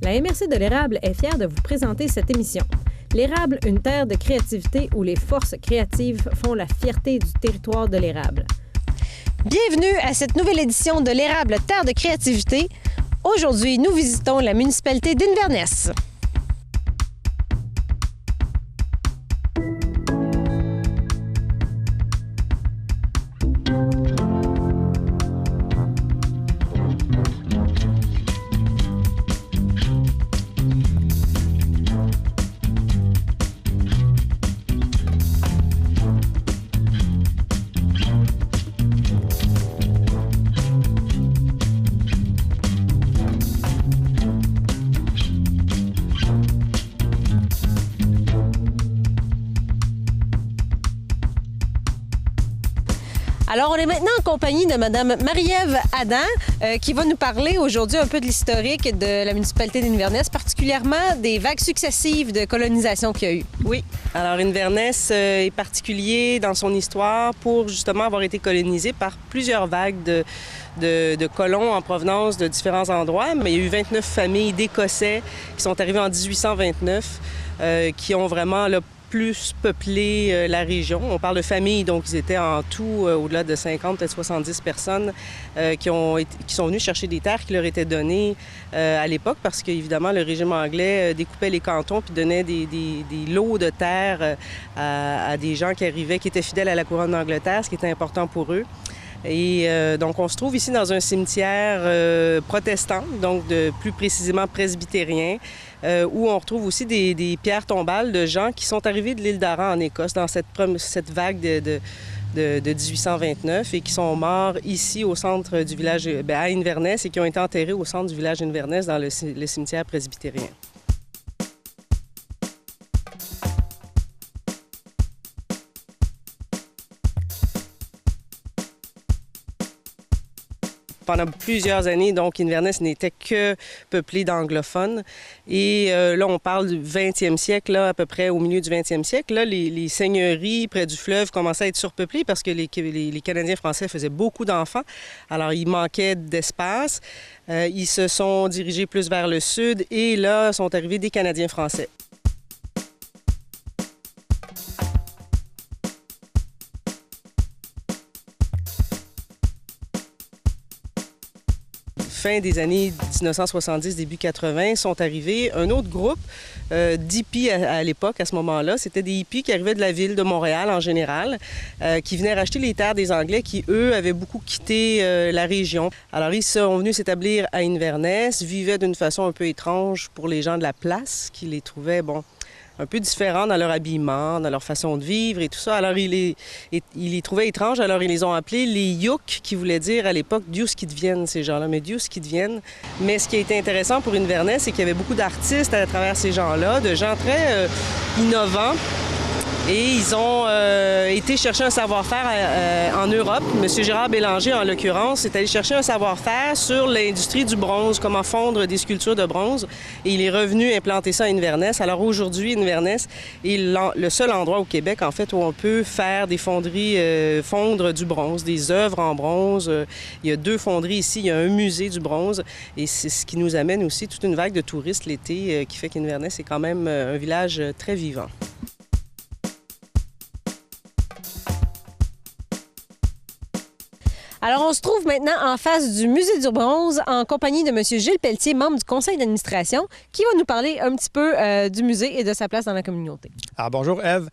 La MRC de l'Érable est fière de vous présenter cette émission. L'Érable, une terre de créativité où les forces créatives font la fierté du territoire de l'Érable. Bienvenue à cette nouvelle édition de l'Érable, terre de créativité. Aujourd'hui, nous visitons la municipalité d'Inverness. Alors, on est maintenant en compagnie de Mme Marie-Ève Adam, qui va nous parler aujourd'hui un peu de l'historique de la municipalité d'Inverness, particulièrement des vagues successives de colonisation qu'il y a eu. Oui. Alors, Inverness est particulier dans son histoire pour justement avoir été colonisé par plusieurs vagues de colons en provenance de différents endroits. Mais il y a eu 29 familles d'Écossais qui sont arrivées en 1829, qui ont vraiment plus peuplé la région. On parle de familles, donc ils étaient en tout au-delà de 50, peut-être 70 personnes qui sont venues chercher des terres qui leur étaient données à l'époque parce qu'évidemment, le régime anglais découpait les cantons puis donnait des lots de terres à des gens qui arrivaient, qui étaient fidèles à la couronne d'Angleterre, ce qui était important pour eux. Et donc, on se trouve ici dans un cimetière protestant, donc plus précisément presbytérien, où on retrouve aussi des pierres tombales de gens qui sont arrivés de l'île d'Aran en Écosse dans cette vague de 1829 et qui sont morts ici au centre du village, à Inverness, et qui ont été enterrés au centre du village Inverness dans le cimetière presbytérien. Pendant plusieurs années, donc, Inverness n'était que peuplé d'anglophones. Et là, on parle du 20e siècle, là, à peu près au milieu du 20e siècle. Là, les seigneuries près du fleuve commençaient à être surpeuplées parce que les Canadiens français faisaient beaucoup d'enfants. Alors, il manquait d'espace. Ils se sont dirigés plus vers le sud et là, sont arrivés des Canadiens français. Fin des années 1970, début 80, sont arrivés un autre groupe d'hippies à l'époque, à ce moment-là. C'était des hippies qui arrivaient de la ville de Montréal en général, qui venaient racheter les terres des Anglais qui, eux, avaient beaucoup quitté la région. Alors, ils sont venus s'établir à Inverness, vivaient d'une façon un peu étrange pour les gens de la place, qui les trouvaient, un peu différents dans leur habillement, dans leur façon de vivre et tout ça. Alors, ils les trouvaient étranges, alors ils les ont appelés les Youk, qui voulait dire à l'époque « Dieu ce qui deviennent », ces gens-là, mais Dieu ce qui deviennent. Mais ce qui a été intéressant pour Inverness, c'est qu'il y avait beaucoup d'artistes à travers ces gens-là, de gens très innovants. Et ils ont été chercher un savoir-faire en Europe. M. Gérard Bélanger, en l'occurrence, est allé chercher un savoir-faire sur l'industrie du bronze, comment fondre des sculptures de bronze. Et il est revenu implanter ça à Inverness. Alors aujourd'hui, Inverness est le seul endroit au Québec, en fait, où on peut faire des fonderies, fondre du bronze, des œuvres en bronze. Il y a 2 fonderies ici, il y a un musée du bronze. Et c'est ce qui nous amène aussi toute une vague de touristes l'été, qui fait qu'Inverness est quand même un village très vivant. Alors, on se trouve maintenant en face du Musée du bronze en compagnie de M. Gilles Pelletier, membre du conseil d'administration, qui va nous parler un petit peu du musée et de sa place dans la communauté. Alors, bonjour, Ève.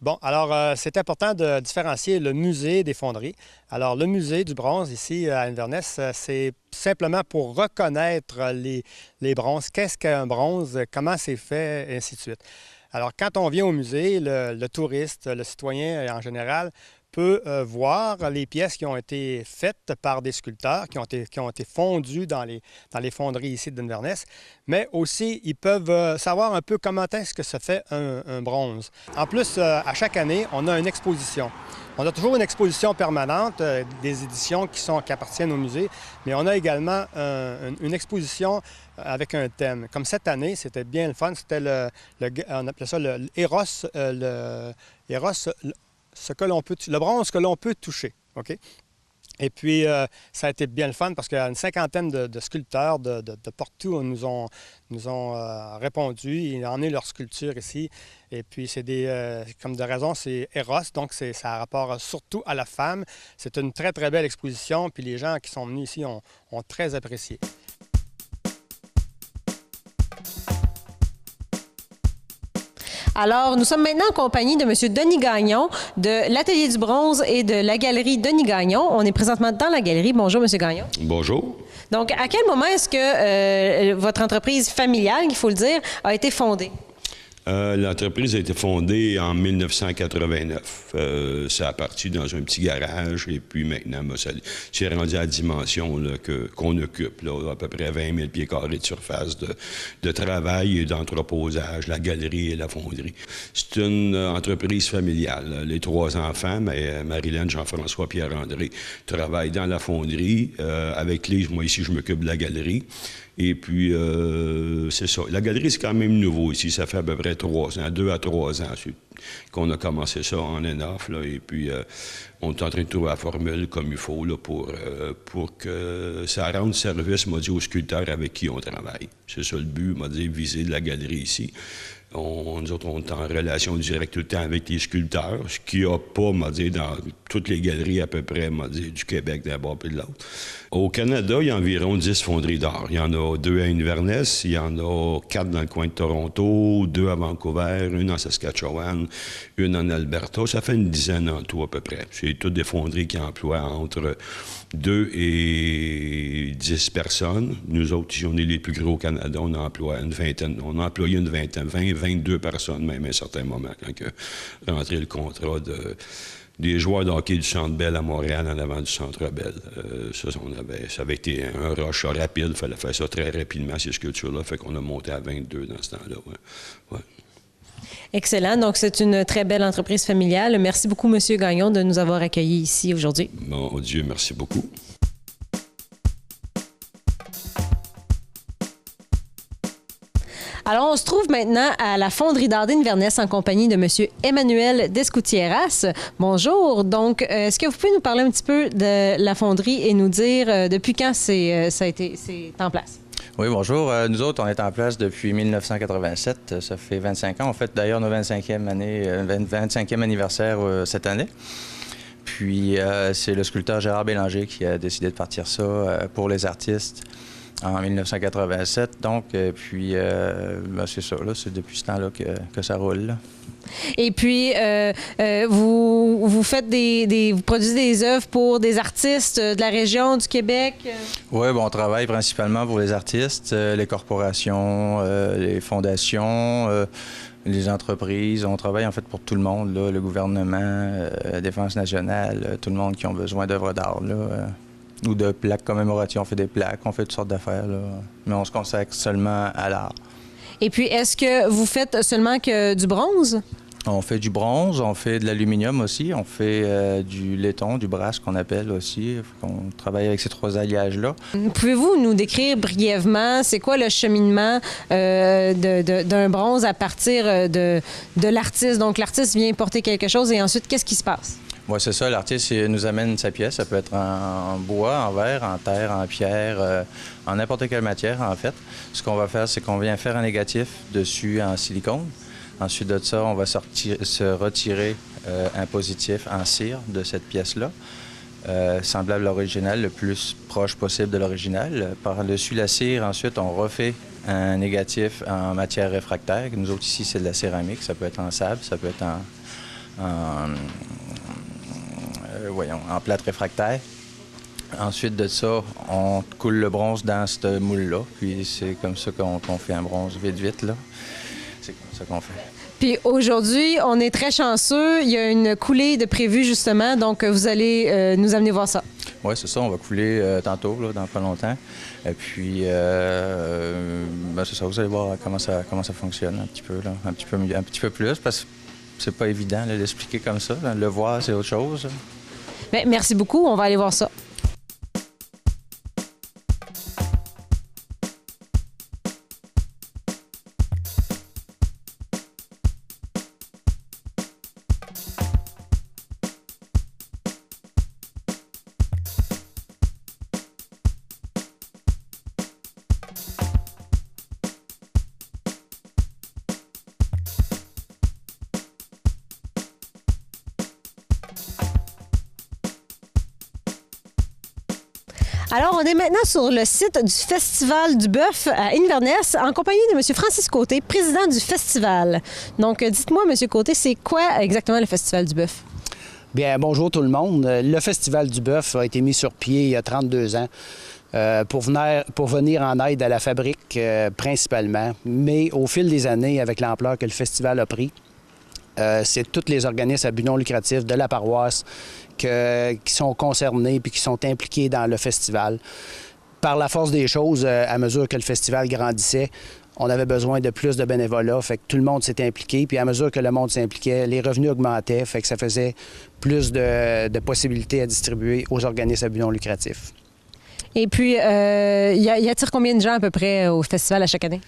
Bon, alors, c'est important de différencier le musée des fonderies. Alors, le musée du bronze, ici, à Inverness, c'est simplement pour reconnaître les bronzes. Qu'est-ce qu'un bronze? Comment c'est fait? Et ainsi de suite. Alors, quand on vient au musée, le touriste, le citoyen en général, peut voir les pièces qui ont été faites par des sculpteurs, qui ont été fondues dans les fonderies ici d'Inverness, mais aussi ils peuvent savoir un peu comment est-ce que se fait un bronze. En plus, à chaque année, on a une exposition. On a toujours une exposition permanente, des éditions qui appartiennent au musée, mais on a également une exposition avec un thème. Comme cette année, c'était bien le fun, c'était on appelait ça le Eros, le bronze que l'on peut toucher. OK? Et puis, ça a été bien le fun parce qu'il y a une cinquantaine de sculpteurs de partout nous ont répondu. Ils ont emmené leur sculpture ici. Et puis, c'est comme de raison, c'est Eros, donc ça a rapport surtout à la femme. C'est une très, très belle exposition. Puis les gens qui sont venus ici ont très apprécié. Alors, nous sommes maintenant en compagnie de M. Denis Gagnon de l'Atelier du bronze et de la Galerie Denis Gagnon. On est présentement dans la galerie. Bonjour, M. Gagnon. Bonjour. Donc, à quel moment est-ce que votre entreprise familiale, il faut le dire, a été fondée? L'entreprise a été fondée en 1989. Ça a parti dans un petit garage et puis maintenant, c'est rendu à la dimension là, qu'on occupe, là, à peu près 20 000 pieds carrés de surface de travail et d'entreposage, la galerie et la fonderie. C'est une entreprise familiale. Les 3 enfants, Marilyn, Jean-François, Pierre-André, travaillent dans la fonderie. Avec Lise, moi ici, je m'occupe de la galerie. Et puis, c'est ça. La galerie, c'est quand même nouveau ici. Ça fait à peu près 3 ans, 2 à 3 ans qu'on a commencé ça en ENOF. Là, et puis, on est en train de trouver la formule comme il faut là, pour que ça rende service, aux sculpteurs avec qui on travaille. C'est ça le but, viser de la galerie ici. Nous autres, on est en relation directe tout le temps avec les sculpteurs, ce qu'il n'y a pas, dans toutes les galeries à peu près, du Québec d'un bord et de l'autre. Au Canada, il y a environ 10 fonderies d'art. Il y en a 2 à Inverness, il y en a 4 dans le coin de Toronto, 2 à Vancouver, 1 en Saskatchewan, 1 en Alberta. Ça fait une dizaine en tout à peu près. C'est toutes des fonderies qui emploient entre 2 et 10 personnes. Nous autres, ici, on est les plus gros au Canada, on emploie une vingtaine. On a employé une vingtaine, 22 personnes même à un certain moment quand a rentré le contrat des joueurs de hockey du Centre Bell à Montréal en avant du Centre Bell. Ça avait été un rush rapide. Il fallait faire ça très rapidement, ces sculptures-là. Fait qu'on a monté à 22 dans ce temps-là. Ouais. Excellent. Donc, c'est une très belle entreprise familiale. Merci beaucoup, M. Gagnon, de nous avoir accueillis ici aujourd'hui. Bon Dieu, merci beaucoup. Alors, on se trouve maintenant à la fonderie d'art d'Inverness en compagnie de M. Emmanuel Descoutieras. Bonjour. Donc, est-ce que vous pouvez nous parler un petit peu de la fonderie et nous dire depuis quand c'est en place? Oui, bonjour. Nous autres, on est en place depuis 1987. Ça fait 25 ans. On fête d'ailleurs notre 25e anniversaire cette année. Puis, c'est le sculpteur Gérard Bélanger qui a décidé de partir ça pour les artistes en 1987. Donc, puis, c'est ça, là, c'est depuis ce temps-là que ça roule. Là. Et puis, vous faites vous produisez des œuvres pour des artistes de la région du Québec? Oui, bon, on travaille principalement pour les artistes, les corporations, les fondations, les entreprises. On travaille en fait pour tout le monde, là, le gouvernement, la Défense nationale, tout le monde qui ont besoin d'œuvres d'art, là. Ou de plaques commémoratives. On fait des plaques, on fait toutes sortes d'affaires, là. Mais on se consacre seulement à l'art. Et puis, est-ce que vous faites seulement que du bronze? On fait du bronze, on fait de l'aluminium aussi, on fait du laiton, du brass qu'on appelle aussi. On travaille avec ces 3 alliages-là. Pouvez-vous nous décrire brièvement, c'est quoi le cheminement d'un bronze à partir de l'artiste? Donc, l'artiste vient porter quelque chose et ensuite, qu'est-ce qui se passe? Oui, c'est ça. L'artiste nous amène sa pièce. Ça peut être en bois, en verre, en terre, en pierre, en n'importe quelle matière, en fait. Ce qu'on va faire, c'est qu'on vient faire un négatif dessus en silicone. Ensuite de ça, on va se retirer un positif en cire de cette pièce-là, semblable à l'original, le plus proche possible de l'original. Par-dessus la cire, ensuite, on refait un négatif en matière réfractaire. Nous autres, ici, c'est de la céramique. Ça peut être en sable, ça peut être en plâtre réfractaire. Ensuite de ça, on coule le bronze dans ce moule-là. Puis c'est comme ça qu'on fait un bronze vite, là. C'est comme ça qu'on fait. Puis aujourd'hui, on est très chanceux. Il y a une coulée de prévue, justement. Donc, vous allez nous amener voir ça. Oui, c'est ça. On va couler tantôt, là, dans pas longtemps. Et puis, c'est ça. Vous allez voir comment ça fonctionne un petit peu, là. Un petit peu plus, parce que c'est pas évident là, d'expliquer comme ça. Là. Le voir, c'est autre chose. Bien, merci beaucoup. On va aller voir ça. Alors, on est maintenant sur le site du Festival du Bœuf à Inverness en compagnie de M. Francis Côté, président du festival. Donc, dites-moi, M. Côté, c'est quoi exactement le Festival du Bœuf? Bien, bonjour tout le monde. Le Festival du Bœuf a été mis sur pied il y a 32 ans pour venir en aide à la fabrique principalement. Mais au fil des années, avec l'ampleur que le festival a pris, c'est tous les organismes à but non lucratif de la paroisse qui sont concernés puis qui sont impliqués dans le festival. Par la force des choses, à mesure que le festival grandissait, on avait besoin de plus de bénévolat, fait que tout le monde s'était impliqué. Puis à mesure que le monde s'impliquait, les revenus augmentaient, fait que ça faisait plus de possibilités à distribuer aux organismes à but non lucratif. Et puis, y a-t-il combien de gens à peu près au festival à chaque année?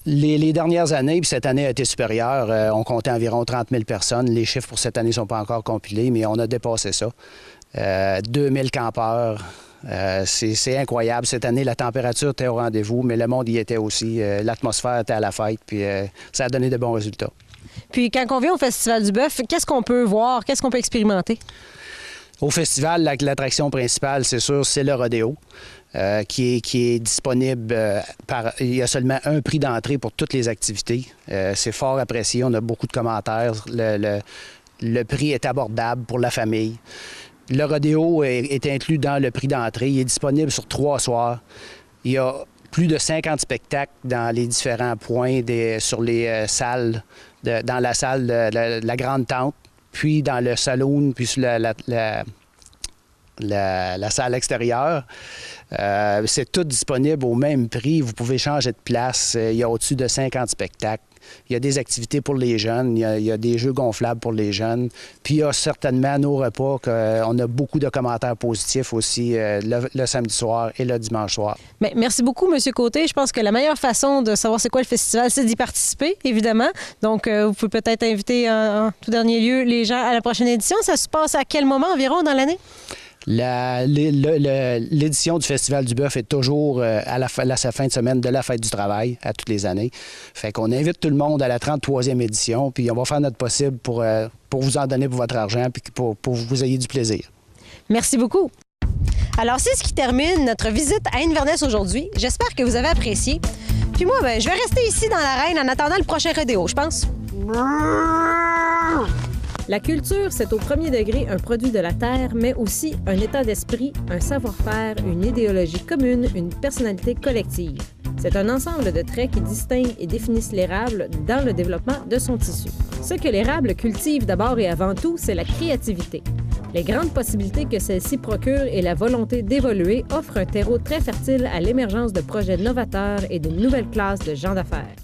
Les dernières années, puis cette année a été supérieure, on comptait environ 30 000 personnes. Les chiffres pour cette année ne sont pas encore compilés, mais on a dépassé ça. 2000 campeurs. C'est incroyable. Cette année, la température était au rendez-vous, mais le monde y était aussi. L'atmosphère était à la fête, puis ça a donné de bons résultats. Puis quand on vient au Festival du Bœuf, qu'est-ce qu'on peut voir? Qu'est-ce qu'on peut expérimenter? Au festival, l'attraction principale, c'est sûr, c'est le rodéo, qui est disponible il y a seulement un prix d'entrée pour toutes les activités. C'est fort apprécié, on a beaucoup de commentaires. Le prix est abordable pour la famille. Le rodéo est inclus dans le prix d'entrée. Il est disponible sur 3 soirs. Il y a plus de 50 spectacles dans les différents points sur les salles, dans la salle de la grande tente, puis dans le saloon, puis sur la salle extérieure. C'est tout disponible au même prix. Vous pouvez changer de place. Il y a au-dessus de 50 spectacles. Il y a des activités pour les jeunes, il y a des jeux gonflables pour les jeunes. Puis il y a certainement nos repas, on a beaucoup de commentaires positifs aussi le samedi soir et le dimanche soir. Bien, merci beaucoup, M. Côté. Je pense que la meilleure façon de savoir c'est quoi le festival, c'est d'y participer, évidemment. Donc, vous pouvez peut-être inviter en tout dernier lieu les gens à la prochaine édition. Ça se passe à quel moment environ dans l'année? L'édition du Festival du Bœuf est toujours à la fin de semaine de la Fête du travail, à toutes les années. Fait qu'on invite tout le monde à la 33e édition, puis on va faire notre possible pour vous en donner pour votre argent, puis pour que vous ayez du plaisir. Merci beaucoup. Alors, c'est ce qui termine notre visite à Inverness aujourd'hui. J'espère que vous avez apprécié. Puis moi, je vais rester ici dans l'arène en attendant le prochain rodéo, je pense. La culture, c'est au premier degré un produit de la terre, mais aussi un état d'esprit, un savoir-faire, une idéologie commune, une personnalité collective. C'est un ensemble de traits qui distinguent et définissent l'érable dans le développement de son tissu. Ce que l'érable cultive d'abord et avant tout, c'est la créativité. Les grandes possibilités que celle-ci procure et la volonté d'évoluer offrent un terreau très fertile à l'émergence de projets novateurs et de nouvelles classes de gens d'affaires.